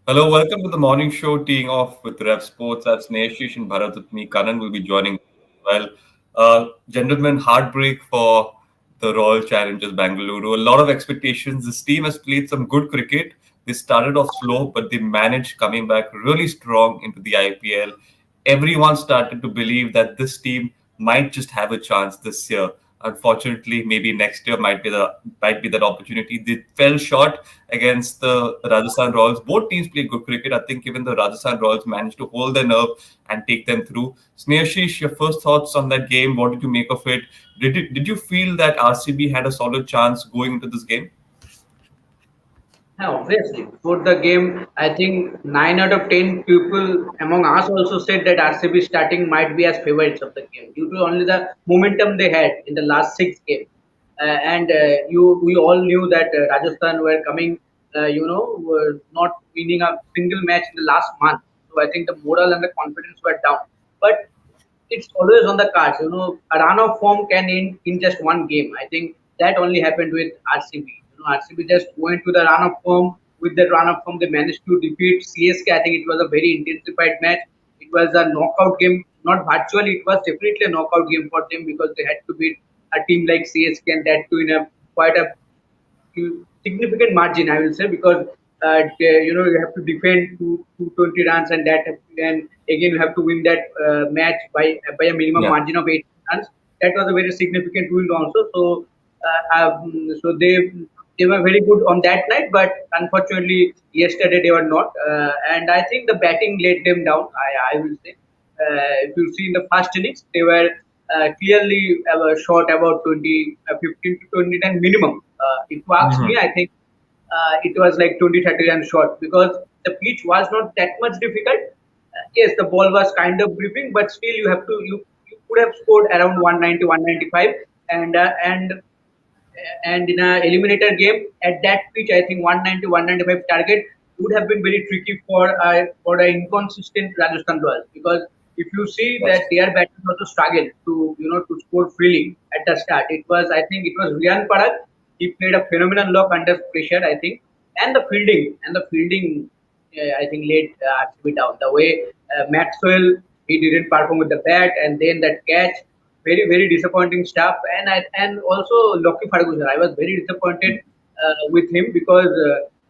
Hello, welcome to the morning show, teeing off with RevSportz. That's Neshish and Bharat with me. Kanan will be joining as well. Gentlemen, heartbreak for the Royal Challengers Bangalore. A lot of expectations. This team has played some good cricket. They started off slow, but they managed coming back really strong into the IPL. Everyone started to believe that this team might just have a chance this year. Unfortunately, maybe next year might be that opportunity. They fell short against the Rajasthan Royals. Both teams play good cricket. I think even the Rajasthan Royals managed to hold their nerve and take them through. Sneashish, your first thoughts on that game? What did you make of it? Did you feel that RCB had a solid chance going into this game? Yeah, obviously. Before the game, I think 9 out of 10 people among us also said that RCB starting might be as favorites of the game due to only the momentum they had in the last six games. We all knew that Rajasthan were coming, were not winning a single match in the last month. So I think the moral and the confidence were down. But it's always on the cards. A run of form can end in just one game. I think that only happened with RCB. RCB just went to the run of form. With that run of form, they managed to defeat CSK. I think it was a very intensified match. It was a knockout game, not virtually. It was definitely a knockout game for them because they had to beat a team like CSK and that too in a quite a significant margin, I will say, because you have to defend 220 runs and that, and again you have to win that match by a minimum Yeah. margin of 8 runs. That was a very significant win also. So they were very good on that night, but unfortunately yesterday they were not. And I think the batting let them down. I will say, if you see in the first innings, they were clearly short about 15 to 20 run minimum. If you ask me, Mhm. I think it was like 20-30 runs short because the pitch was not that much difficult. Yes, the ball was kind of gripping, but still you could have scored around 190, 195, and in a eliminator game at that pitch, I think 190, 195 target would have been very tricky for an inconsistent Rajasthan Royals because if you see that Yes. their batters also struggled to score freely at the start. I think it was Riyan Parag. He played a phenomenal look under pressure, I think, and the fielding, I think laid RCB down. The way Maxwell, he didn't perform with the bat, and then that catch, very disappointing stuff. And also Loki Ferguson, I was very disappointed with him because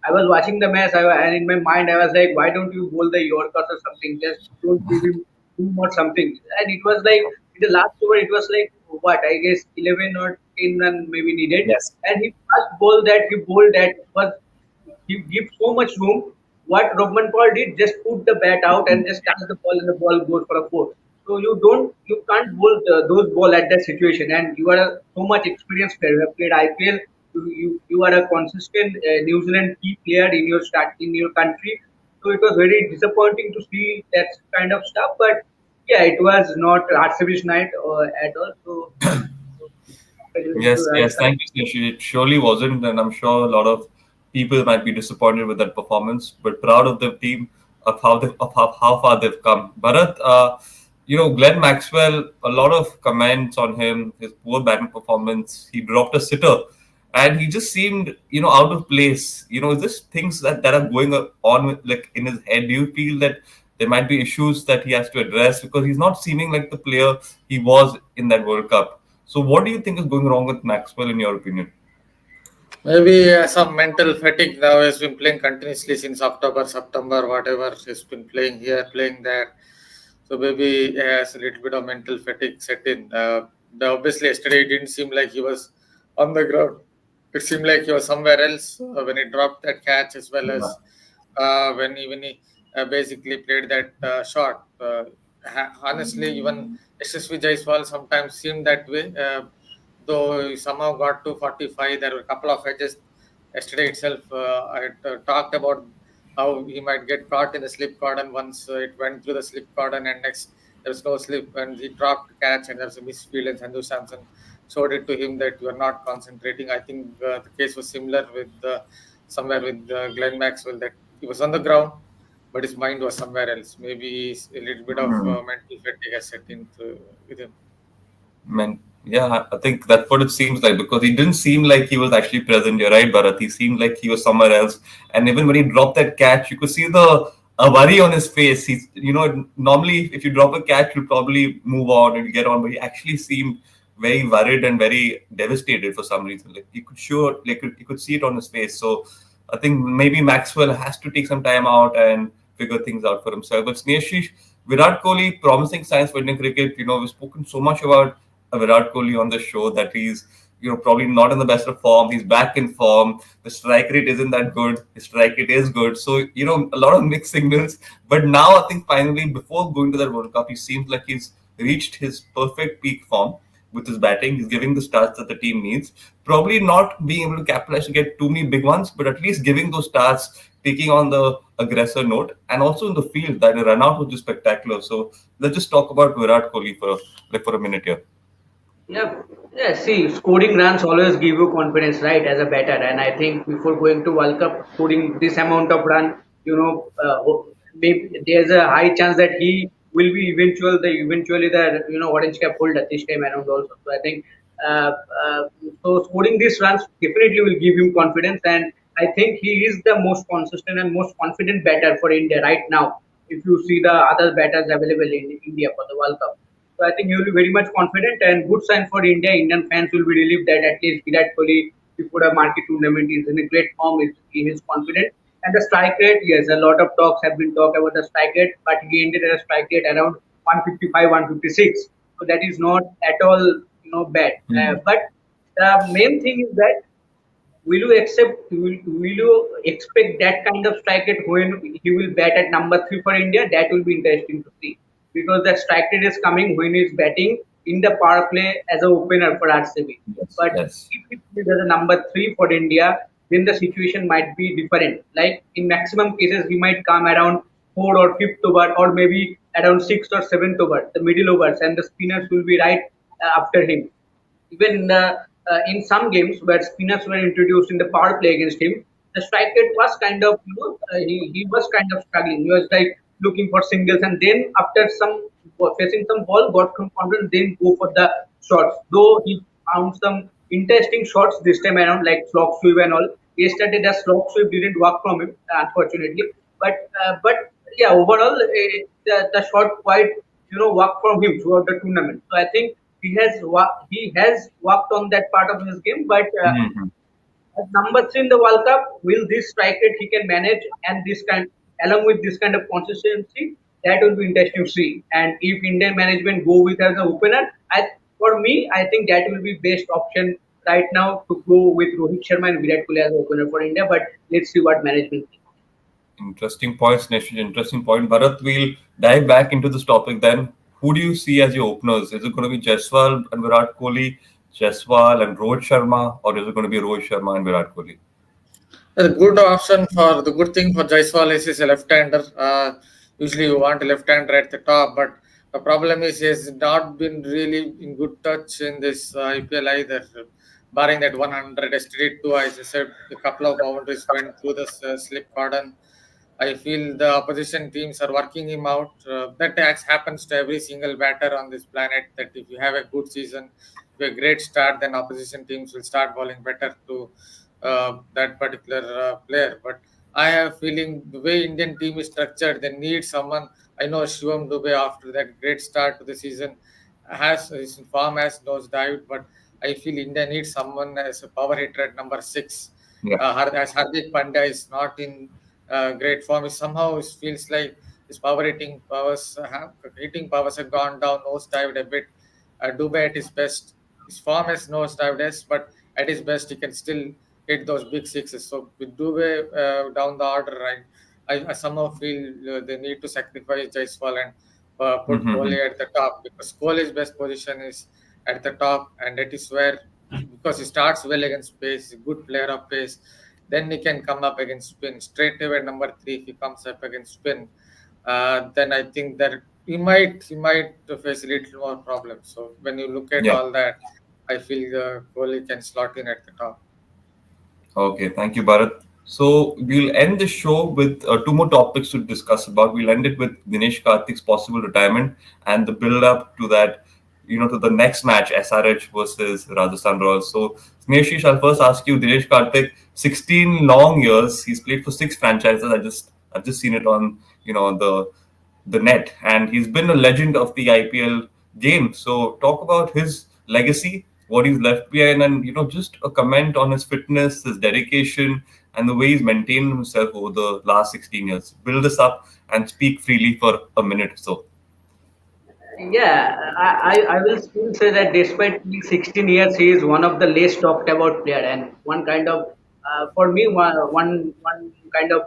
I was watching the match, and in my mind I was like, why don't you bowl the Yorkers or something? Just don't give him boom or something. And it was like in the last over, it was like what I guess 11 or 10 run maybe needed, Yes. and he bowled that was he gives so much room. What Robman Paul did, just put the bat out and just touch the ball, and the ball goes for a four. So you can't bowl those ball at that situation. And you are so much experienced player. You have played IPL. You are a consistent New Zealand key player in your country. So it was very disappointing to see that kind of stuff. But yeah, it was not RCB's night at all. So congratulations to Yes, yes. Rajasthan. Thank you, Snesh. It surely wasn't, and I'm sure a lot of people might be disappointed with that performance, but proud of the team of how far they've come. Bharat, Glenn Maxwell, a lot of comments on him, his poor batting performance. He dropped a sitter, and he just seemed, out of place. Is this things that are going on like in his head? Do you feel that there might be issues that he has to address because he's not seeming like the player he was in that World Cup? So, what do you think is going wrong with Maxwell, in your opinion? Maybe some mental fatigue now has been playing continuously since October, September, whatever he's been playing here, playing there. So maybe he has a little bit of mental fatigue set in. Obviously, yesterday it didn't seem like he was on the ground. It seemed like he was somewhere else when he dropped that catch, as well Yeah. as when he basically played that shot. Honestly, even SSV Jaiswal sometimes seemed that way. Though he somehow got to 45, there were a couple of edges. Yesterday itself, I had talked about how he might get caught in the slip cordon once it went through the slip cordon, and next there was no slip, and he dropped the catch, and there was a misfield, and Sanju Samson showed it to him that you are not concentrating. I think the case was similar with somewhere with Glenn Maxwell, that he was on the ground, but his mind was somewhere else. Maybe a little bit of Mhm. mental fatigue has set in with him. Yeah, I think that's what it seems like because he didn't seem like he was actually present. You're right, Bharat. He seemed like he was somewhere else. And even when he dropped that catch, you could see the worry on his face. He's, normally if you drop a catch, you'll probably move on and get on, but he actually seemed very worried and very devastated for some reason. Like you could see it on his face. So I think maybe Maxwell has to take some time out and figure things out for himself. But Sneha, Virat Kohli, promising signs for Indian cricket. We've spoken so much about Virat Kohli on the show that he's probably not in the best of form. He's back in form. The strike rate isn't that good. His strike rate is good. So a lot of mixed signals. But now I think finally before going to that World Cup, he seems like he's reached his perfect peak form with his batting. He's giving the starts that the team needs. Probably not being able to capitalize to get too many big ones, but at least giving those starts, taking on the aggressor note, and also in the field that run out was just spectacular. So let's just talk about Virat Kohli for a minute here. Yeah, yeah. See, scoring runs always give you confidence, right, as a batter. And I think before going to World Cup, scoring this amount of run, maybe there's a high chance that he will be eventually the orange cap holder this time around also. So I think uh, uh, so scoring these runs definitely will give him confidence, and I think he is the most consistent and most confident batter for India right now. If you see the other batters available in India for the World Cup. So I think he will be very much confident and good sign for India. Indian fans will be relieved that at least Virat Kohli before a market tournament is in a great form. He is confident. And the strike rate, yes, a lot of talks have been talked about the strike rate, but he ended at a strike rate around 155, 156. So that is not at all bad. But the main thing is that will you expect that kind of strike rate when he will bat at number three for India? That will be interesting to see because the strike rate is coming when he's batting in the power play as a opener for RCB. Yes, But yes. if he is as a number three for India, then the situation might be different. Like in maximum cases, he might come around fourth or fifth over, or maybe around sixth or seventh over, the middle overs, and the spinners will be right after him. Even in some games where spinners were introduced in the power play against him, the strike rate was kind of, he was kind of struggling. He was like looking for singles, and then after some facing some ball, got confident, then go for the shots. Though he found some interesting shots this time around, like slog sweep and all. Yesterday, the slog sweep didn't work from him, unfortunately. But yeah, overall, the shot quite worked from him throughout the tournament. So I think he has worked on that part of his game, but Mhm. at number three in the World Cup, will this strike rate he can manage and this kind along with this kind of consistency, that will be interesting to see. And if Indian management go with as an opener, for me, I think that will be best option right now to go with Rohit Sharma and Virat Kohli as opener for India. But let's see what management thinks. Interesting points, Neshish. Interesting point. Bharat, we'll dive back into this topic then. Who do you see as your openers? Is it going to be Jaiswal and Virat Kohli, Jaiswal and Rohit Sharma, or is it going to be Rohit Sharma and Virat Kohli? The good option for the good thing for Jaiswal is he's a left-hander. Usually you want a left-hander at the top, but the problem is he has not been really in good touch in this IPL either. Barring that 100 yesterday too, as I said, a couple of boundaries went through the slip cordon. I feel the opposition teams are working him out. That happens to every single batter on this planet. That if you have a good season, if you have a great start, then opposition teams will start bowling better to that particular player. But I have a feeling the way Indian team is structured, they need someone. I know Shivam Dubey after that great start to the season has his form has nosedived, but I feel India needs someone as a power hitter at number six. Yeah. As Hardik Pandya is not in great form, it somehow it feels like his hitting powers have gone down, nosedived a bit. Dubey at his best, his form has nosedived, yes, but at his best he can still hit those big sixes. So with Dubey down the order, I somehow feel they need to sacrifice Jaiswal and put Mhm. Kohli at the top because Kohli's best position is at the top, and that is where because he starts well against pace, he's a good player of pace. Then he can come up against spin straight away. Number three, if he comes up against spin, then I think that he might face a little more problems. So when you look at Yeah. all that, I feel Kohli can slot in at the top. Okay, thank you, Bharat. So we'll end the show with two more topics to discuss about. We'll end it with Dinesh Karthik's possible retirement and the build up to that. to the next match, SRH versus Rajasthan Royals. So, Snehashi, I'll first ask you, Dinesh Karthik, 16 long years. He's played for six franchises. I've just seen it on the net, and he's been a legend of the IPL game. So, talk about his legacy, what he's left behind, and just a comment on his fitness, his dedication, and the way he's maintained himself over the last 16 years. Build this up and speak freely for a minute or so. Yeah, I will still say that despite being 16 years, he is one of the least talked about player, and one kind of for me one kind of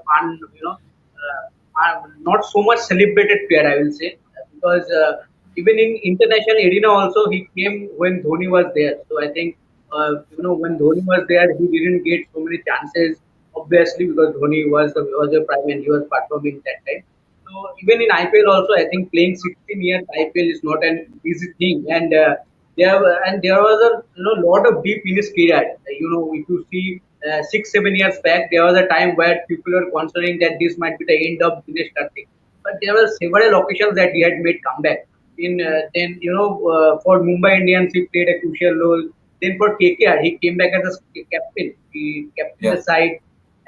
not so much celebrated player, I will say, because even in international arena also he came when Dhoni was there. So I think when Dhoni was there, he didn't get so many chances, obviously, because Dhoni was the prime and he was performing that time. So even in IPL also, I think playing 16 years IPL is not an easy thing, and there was a lot of deep in his career. If you see 6 7 years back, there was a time where people were considering that this might be the end of Dinesh Karthik, but there were several occasions that he had made comeback. In then for Mumbai Indians, he played a crucial role. Then for KKR, he came back as a captain. He captained Yeah. the side,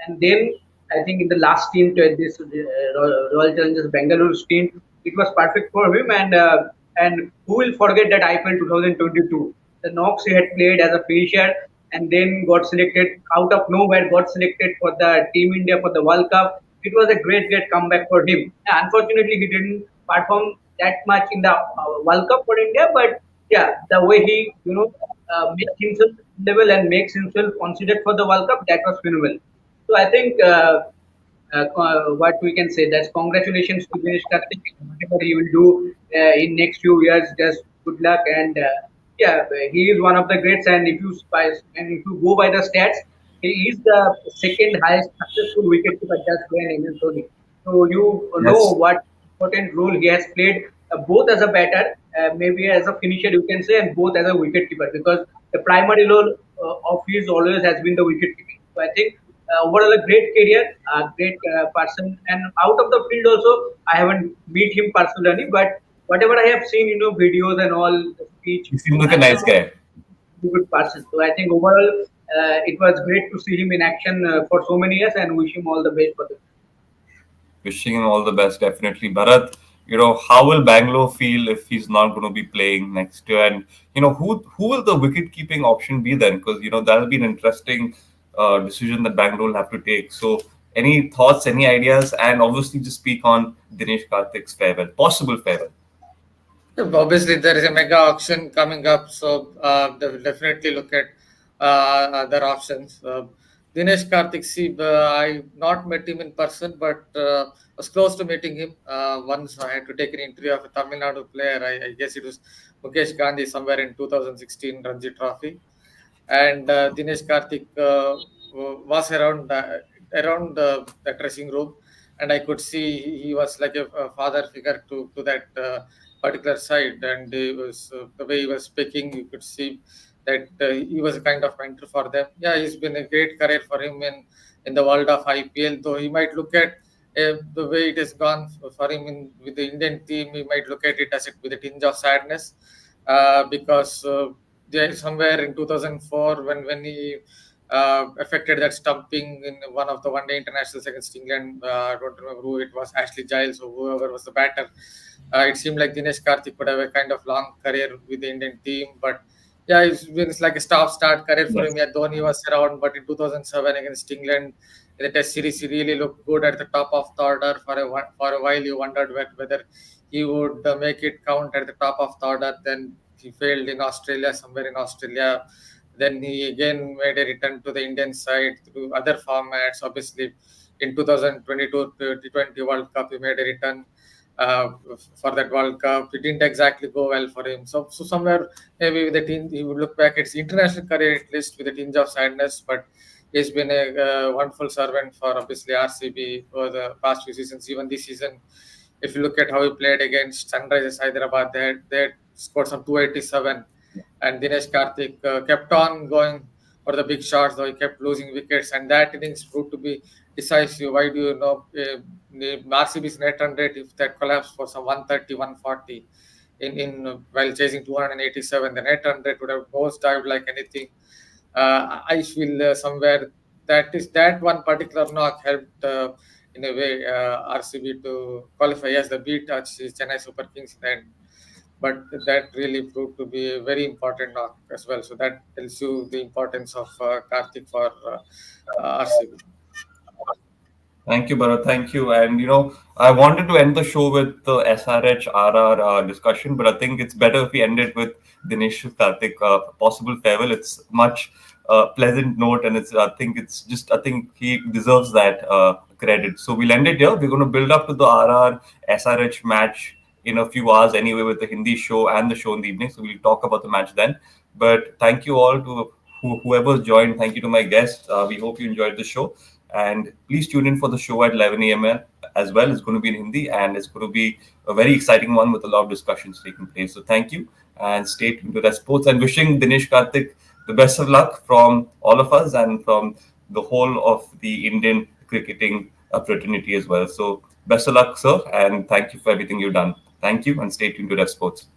and then I think in the last team to this Royal Challengers Bangalore team, it was perfect for him. And who will forget that IPL 2022? The knocks he had played as a finisher, and then got selected out of nowhere, got selected for the Team India for the World Cup. It was a great comeback for him. Unfortunately, he didn't perform that much in the World Cup for India, but yeah, the way he makes himself level and makes himself considered for the World Cup, that was phenomenal. So I think what we can say, that's congratulations to Dinesh Karthik. Whatever he will do in next few years, just good luck. And yeah, he is one of the greats. And if you go by the stats, he is the second highest successful wicketkeeper just behind MS Dhoni. So you know Yes. what important role he has played, both as a batter, maybe as a finisher, you can say, and both as a wicketkeeper, because the primary role of his always has been the wicketkeeping. So I think overall a great career, a great person. And out of the field also, I haven't meet him personally, but whatever I have seen, videos and all the speech, He seems like a I nice think guy. he's a good person. So I think overall, it was great to see him in action for so many years, and wish him all the best for the. Wishing him all the best, definitely. Bharat, how will Bangalore feel if he's not going to be playing next year? And who will the wicket keeping option be then? Because that'll be an interesting decision that Bangalore will have to take. So, any thoughts, any ideas, and obviously just speak on Dinesh Karthik's farewell, possible farewell. Yeah, obviously, there is a mega auction coming up, so they will definitely look at other options. Dinesh Karthik, see, I not met him in person, but was close to meeting him. Once I had to take an interview of a Tamil Nadu player. I guess it was Mukesh Gandhi somewhere in 2016 Ranji Trophy, and Dinesh Karthik was around the dressing room, and I could see he was like a father figure to that particular side, and he was the way he was speaking, you could see that he was a kind of mentor for them. Yeah, he's been a great career for him in the world of IPL. Though he might look at the way it has gone for him with the Indian team, he might look at it as with a tinge of sadness, because there somewhere in 2004 when he affected that stumping in one of the one-day internationals against England. I don't remember who it was, Ashley Giles or whoever was the batter. It seemed like Dinesh Karthik could have a kind of long career with the Indian team, but yeah, it's like a stop-start career for Yes. him. Yeah, Dhoni was around, but in 2007 against England in the Test series, he really looked good at the top of the order. For a while, you wondered whether he would make it count at the top of the order. Then he failed in Australia, somewhere in Australia. Then he again made a return to the Indian side through other formats. Obviously, in 2022 T20 World Cup, he made a return uh, for that World Cup. It didn't exactly go well for him. So somewhere maybe with the team, he would look back at his international career at least with a tinge of sadness. But he's been a wonderful servant for obviously RCB for the past few seasons. Even this season, if you look at how he played against Sunrisers Hyderabad, they had scored some 287, and Dinesh Karthik kept on going for the big shots, though he kept losing wickets, and that innings proved to be decisive. Why do you know RCB's net run rate, if that collapsed for some 130, 140, in while chasing 287. The net run rate would have nosedived like anything. I feel somewhere that one particular knock helped in a way RCB to qualify as the beat Chennai Super Kings in the end. But that really proved to be a very important knock as well. So that tells you the importance of Karthik for RCB. Thank you, Bharat. Thank you. And I wanted to end the show with the SRH RR discussion, but I think it's better if we end it with Dinesh Karthik possible farewell. It's much pleasant note, and I think he deserves that credit. So we'll end it here. We're going to build up to the RR SRH match in a few hours anyway with the Hindi show and the show in the evening. So we'll talk about the match then. But thank you all to whoever joined. Thank you to my guests. We hope you enjoyed the show. And please tune in for the show at 11 a.m. as well. It's going to be in Hindi and it's going to be a very exciting one with a lot of discussions taking place. So thank you and stay tuned to RevSportz and wishing Dinesh Karthik the best of luck from all of us and from the whole of the Indian cricketing fraternity as well. So best of luck, sir, and thank you for everything you've done. Thank you and stay tuned to RevSportz.